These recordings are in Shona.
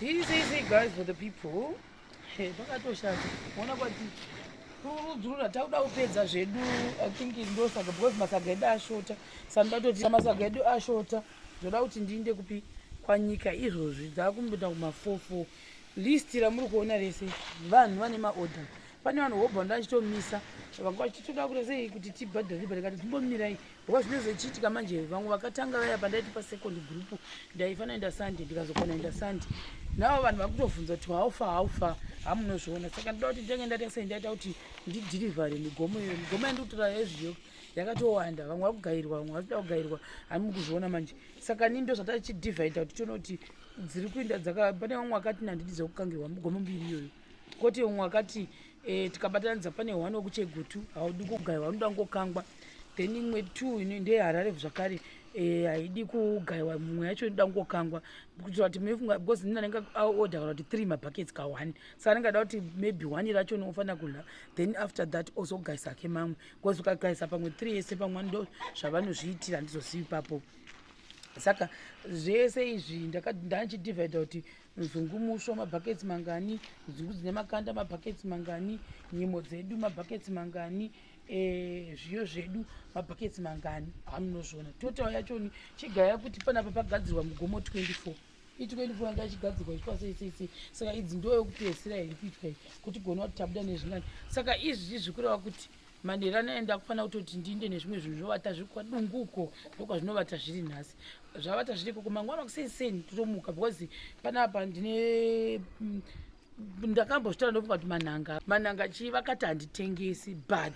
See, guys, for the people. Pakatoshata. Mona kwati. Kurudzura tauda kupedza zvedu. I think ndosaka because masaga edu ashota. Sandatoti masaga edu ashota. Zvoda kuti ndiinde kupi kwanyika izvozvi. Dzakumbita kuma44. List ramuri kuona rese. Vanhu vane maorder. Pane vanhu vobva ndachitomisa. Vanga vachitoda kurese kuti tibhadhare parekati timbomirai. Because zvinozochiitika manje vamwe vakatanga vaya pandaiti pasecond group ndaifana enda Sunday ndikazokona enda Sunday. Navo vanhu vakutobvunza kuti haufa hamunozviona. Saka ndoda kuti ndenge ndatasa ndaita kuti ndidhirivhare migomo iyo. Migomo yandikutora yezviyo yakatowanda. Vamwe vakugayirwa, vamwe vasida kugayirwa. Hamuri kuzviona manje. Saka nini ndo zvatachidivhaidha kuti tione kuti dziri kuenda pane vamwe vakati nanditi dzokukangirwa migomo mbiri iyoyo. Koti umwe akati tikabatanidza pane 1 wekuchegutu haudi kugaiwa unoda ngokangwa. Then imwe 2 ndeHarare zvakare haidi kugaiwa mumwe yacho inoda ngokangwa kuitira kuti mufunga because nini anenge aorder kuti 3 mabuckets ka1 saka anenge ada kuti maybe 1 racho unofanira kudla then after that ozogaisa ake mamwe because ukagaisa pamwe 3 yese pamwe ndo zvavanozviitira ndizozivi ipapo. Saka zvese izvi ndachidivhaidha kuti mzungu musho mabhaketsi mangani, nzungu dzine makanda mabhaketsi mangani, nyimo dzedu mabhaketsi mangani, zviyo zvedu mabhaketsi mangani. Hamunozviona total yacho chigaya kuti panapa pagadzirwa mugomo 24 i24 yanga ichigadzirwa ichitwa sei. Saka idzi ndo yokupedzisira iri kuitwa kuti gona kuti tabuda nezvingani. Saka izvi zvikureva kuti manhero anoenda kufanira kutoti ndinde nezvimwe zvinhu zvinovata zviri kwadunguko ndokwazvinovata zviri nhasi. Zvavata zviriko kumangwana kuseni totomuka because panapa ndakambozvitaura ndofunga kuti manhanga chivakati handitengesi but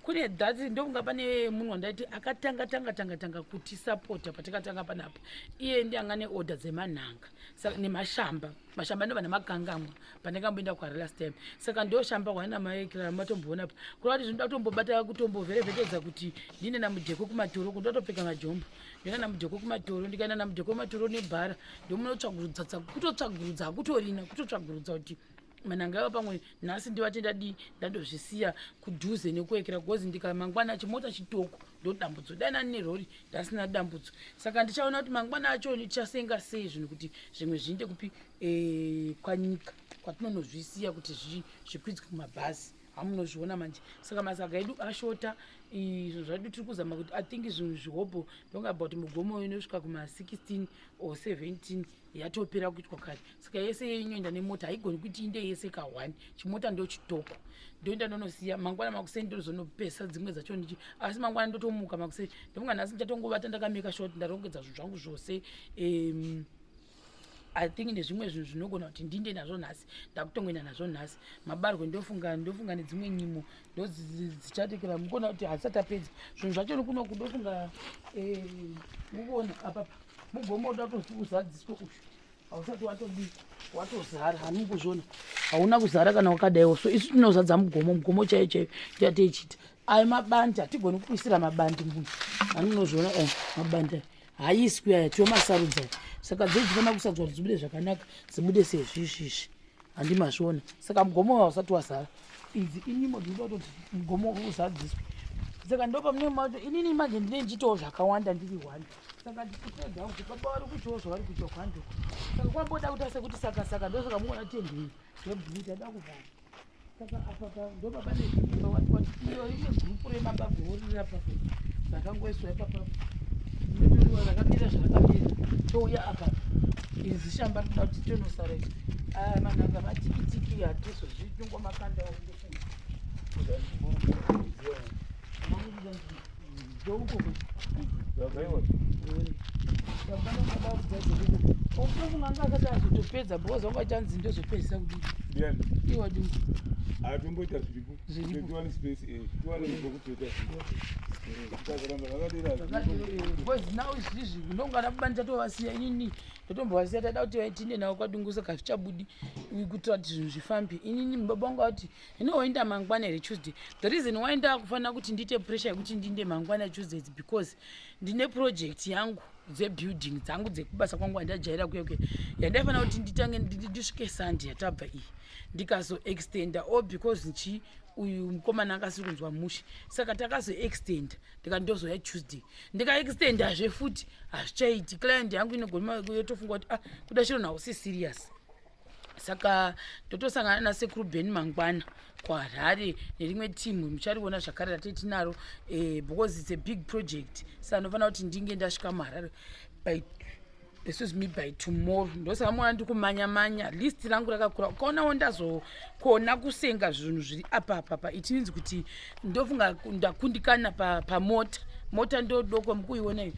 kune that ndofunga pane munhu wandaiti akatanga kuti sapota patakatanga panapa iye ndianga neorder dzemanhanga nemashamba ndova nemagangamwa pandakamboenda kwari last time. Saka ndoshamba hwana maekera matomboona pa kuda kuti zvinoda kutombobata kutombovherevetedza kuti ndine namujeko kumatoro kundatopfeka majombo ndina namujeko kumatoro ndikaenda namujeko kumatoro nebhara ndomunotsvagurudza kutotsvagurudza hakutorina kutotsvagurudza kuti manhanga ava pamwe nhasi ndivati ndandozvisiya kudhuze nekuekera gozi ndikamangwana chimota chitoko ndodambudzo dai nani nerori ndasina dambudzo. Saka ndichaona kuti mangwana acho ndichasenga sei zvinhu kuti zvimwe zviinde kupi kwanyika kwatinonozvisiya kuti zvikwidzwe kumabhazi hamunozviona manje. Saka masaga edu ashota izvo zvadu tiri kuzama kuti I think zvinhu zvihopo ndonga about mugomo inosvika kuma16 or 17 yatopera kuitwa kare. Saka yese inoenda nemota haigoni kuti inde yese ka1 chimota ndo chitoko ndoenda ndonosiya mangwana makuseni ndozonopesa dzimwe dzacho ndichi asi mangwana ndotomuka makuseni ndofunga nhasi ndichatongovata ndakameka shoti ndarongedza zvinhu zvangu zvose. I think nezvimwe zvinhu zvinogona kuti ndinde nazvo nhasi ndakutongoenda nazvo nhasi. Mabarwe ndofunga nedzimwe nyimo ndodzichatekera mukona kuti hasati apedza zvinhu zvacho nokuno kundofunga mukuona apapa mugomo uda uzadziswe ushu hausati watozara hanunguzvona hauna kuzara kana wakadaiwo. So isu tinozadza mugomo chaiyo yateichita ayo mabandi hatigoni kuisira mabandi munhu hanunozviona mabandi haiswi aya tiomasarudza. Saka dzinofanira kusadzwa kuti dzibude zvakanaka dzibude sezvizvizvi handimazviona. Saka mugomo hausati wazara idzi inyimo dzinoda kuti mugomo uzadziswe. Saka ndopamune mato inini manje ndine ndichitawo zvakawanda ndiri 1. Saka ndikupedza kuti baba vari kuitawo zvavari kuita kwandoko. Saka kwamboda kuti ase kuti saka ndosaka muona tendei yebhurita da kuvhara. Saka apa ndopa pane iyo imwe gurupu remabagorori rapapa rakangoiswa ipapa ndinotoriwa rakamira zvarakamira touya apa izi shamba rinoda kuti tonosara ichi manhanga matikitiki hatizozvitungwa makanda ofunga akati azotopedza because wanga chanzi ndozopedzisa kudii iwa du atomboita zviripo because now izvizvi ndongana kubani tatovasiya inini totombovasiya tada kuti tinde nawo kwadungu saka zvichabudi kuitira kuti zvinhu zvifambe. Inini mubaba wangu ati inoenda mangwana here Tuesday. The reason why ndaakufana kuti ndiite pressure yekuti ndinde mangwana Tuesday is because ndine project yangu dzebuilding dzangu dzekubasa kwangu handajaira kuyoke yandaifana kuti nditange ndisvike Sunday yatabva iyi ndikazoextenda all because uyu mukomana akasiri kunzwa mushe. Saka takazoextenda ndikandozoya Tuesday ndikaextendazve futi hazvichaiti. Client yangu inogona yotofunga kuti kuda chiro nawo si serious saka ndotosangana nasekuru Ben Mangwana kuHarare nerimwe timu muchariona zvakare ratei tinaro because it's a big project. Saka ndinofanira kuti ndinge ndasvika muHarare by tomorrow. Ndosaka mwana ndikumanya list rangu rakakura. Ukaonawo ndazokona kusenga zvinhu zviri apa it means kuti ndofunga ndakundikana mota ndodoko mukuiona iyo.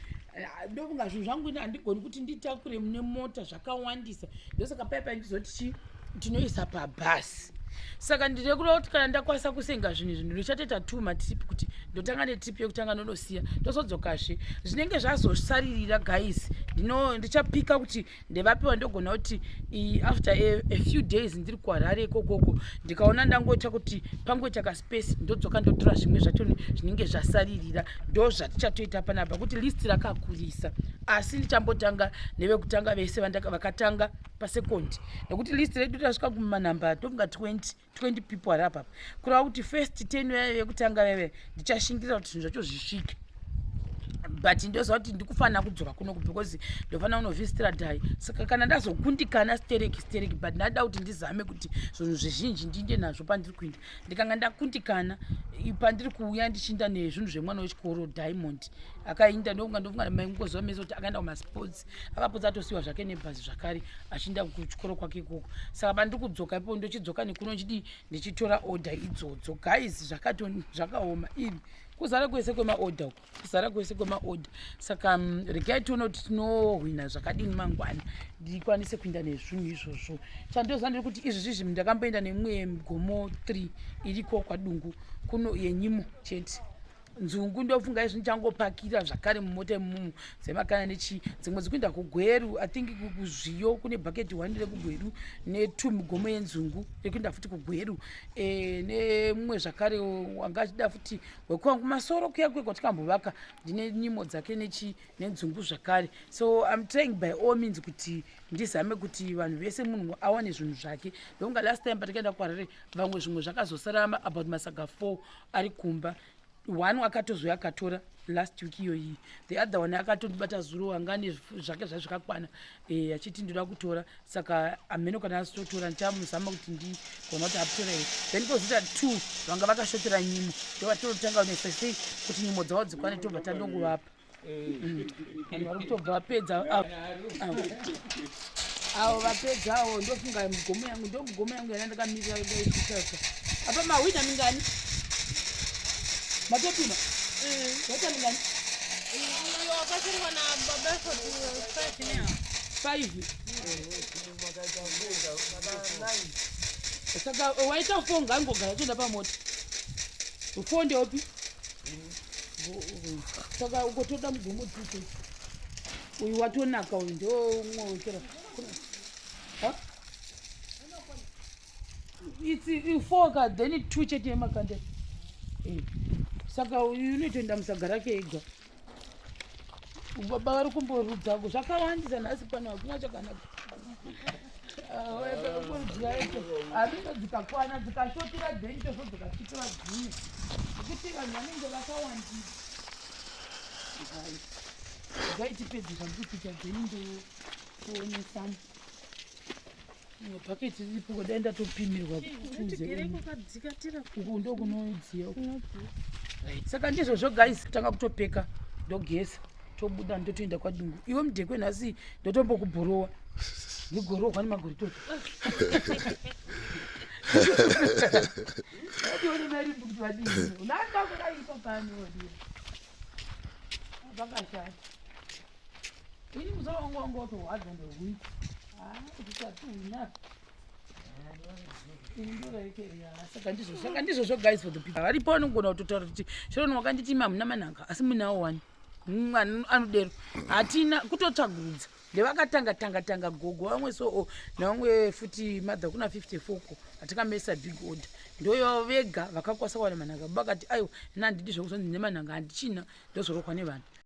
Ndofunga zvinhu zvangu handigoni kuti nditakure mune mota zvakawandisa. Ndosaka paipai ndizoti ndinoisa pabhasi. Saka ndirekura kuti kana ndakwanisa kusenga zvinhu ndichatoita 2 matrip kuti ndotanga netrip yekutanga ndonosiya ndozodzokazve zvinenge zvazosaririra guys. Ndichapika kuti ndevapiwa ndogona kuti after a few days ndiri kuHarare ikokoko ndikaona ndangoita kuti pangoita kaspace ndodzoka ndotora zvimwe zvacho zvinenge zvasaririra ndo zvatichatoita panapa kuti list rakakurisa. Asi ndichambotanga nevekutanga vese vakatanga pasekondi nekuti list redu tasvika kumanhamba tofunga 20 people ari apa kureva kuti first 10 vaya vekutanga veve ndichashingirira kuti zvinhu zvacho zvisvike. But ndoziva kuti ndikufanira kudzoka kuno because ndofanira kunovhistira dhai. Saka kana ndazokundikana stereki but ndada kuti ndizame kuti zvinhu zvizhinji ndinde nazvo pandiri kuenda. Ndikanga ndakundikana pandiri kuuya ndichiinda nezvinhu zvemwana wechikoro Diamond akainda ndofunga maingoziva mese kuti akaenda kumasports akapodza atosiyiwa zvake nebhazi zvakare achiinda kuchikoro kwake ikoko. Saka pandiri kudzoka ipo ndochidzoka nekuno ndichitora order idzodzo guys. Zvakaoma ini kuzara kwese kwemaorder saka regai tione kuti tinohwina zvakadini mangwana ndikwanise kuinda nezvinhu izvozvo. Chandoziva ndiri kuti izvi zvinhu ndakamboenda nemwe Gomo 3 iriko kwadungu kuno yenyimo chete. Nzungu ndofunga izvi ndichangopakira zvakare mumota imomo dzemakana nechi dzimwe dzikuenda kuGweru I think kuzviyo kune bucket 1 rekuGweru ne2 mugomo yenzungu rekuenda futi kuGweru nemumwe zvakare wanga achida futi wekwangu masoro kuya kwatikambovaka ndine nyimo dzake nenzungu zvakare. So I'm trying by all means kuti ndizame kuti vanhu vese munhu awane zvinhu zvake. Ndofunga last time patikaenda kuHarare vamwe zvimwe zvakazosara about masaga 4 ari kumba. One akatozouya akatora last week iyoyi, the other one akatondibata zuro angane zvake zvakakwana achiti ndoda kutora. Saka ameno kana asitotora ndichamuzama kuti ndigona kuti atora here. Then kozita 2 vanga vakashotera nyimo ndovatotanga nesese kuti nyimo dzavo dzikwane tobva tandongovapa vanhu vari kutobva vapedza avo vapedzawo. Ndofunga mugomo yangu yana ndakamirira kuitasa apa mahwina mingani matopima waita mingani wakasirwa na baba 5. Saka waita 4 ngangogara toenda pamota 4 ndeopi. Saka ukotoda mugomo 2 uyu watonaka uyu ndomwe wekera it's 4 ka then 2 chete yemakande. Saka uyu unotoenda musagara ke ega. Baba vari kumborudzako zvakawandisa nhasi pano hakuna chakanaka. Hazvino dzikakwana dzikashotera then tozo dzikasvitira dzimwe nekuti vanhu vanenge vakawandisa. Gaitipedzisa ndikuita then ndokuonesamo paketi riripo kodaenda topimirwa uku ndokunodziya. Saka ndizvozvo guys tanga kutopeka ndogesa tobuda ndotoenda kwadungu. Iwe mudhekwe nhasi ndotombokubhorowa ndigorohwa nemagori toto ndione mari kuti vadini unandakudaisa panoodira vakashata ini musawangu watohwadza ndohwii kutitatuina saka ndizvozvo guys for the people varipo vanogona kutotaura kuti chironi wakanditima hamuna manhanga asi munawo wani anodero hatina kutotsvagurudza ndevakatanga gogo vamwe so navamwe futi madha kuna 54 ko atikamesa big order ndoyo vega vakakwasa kuwana manhanga bakati aiwa nandidi zvokuzonzi nemanhanga handichina ndozorokwa nevanhu.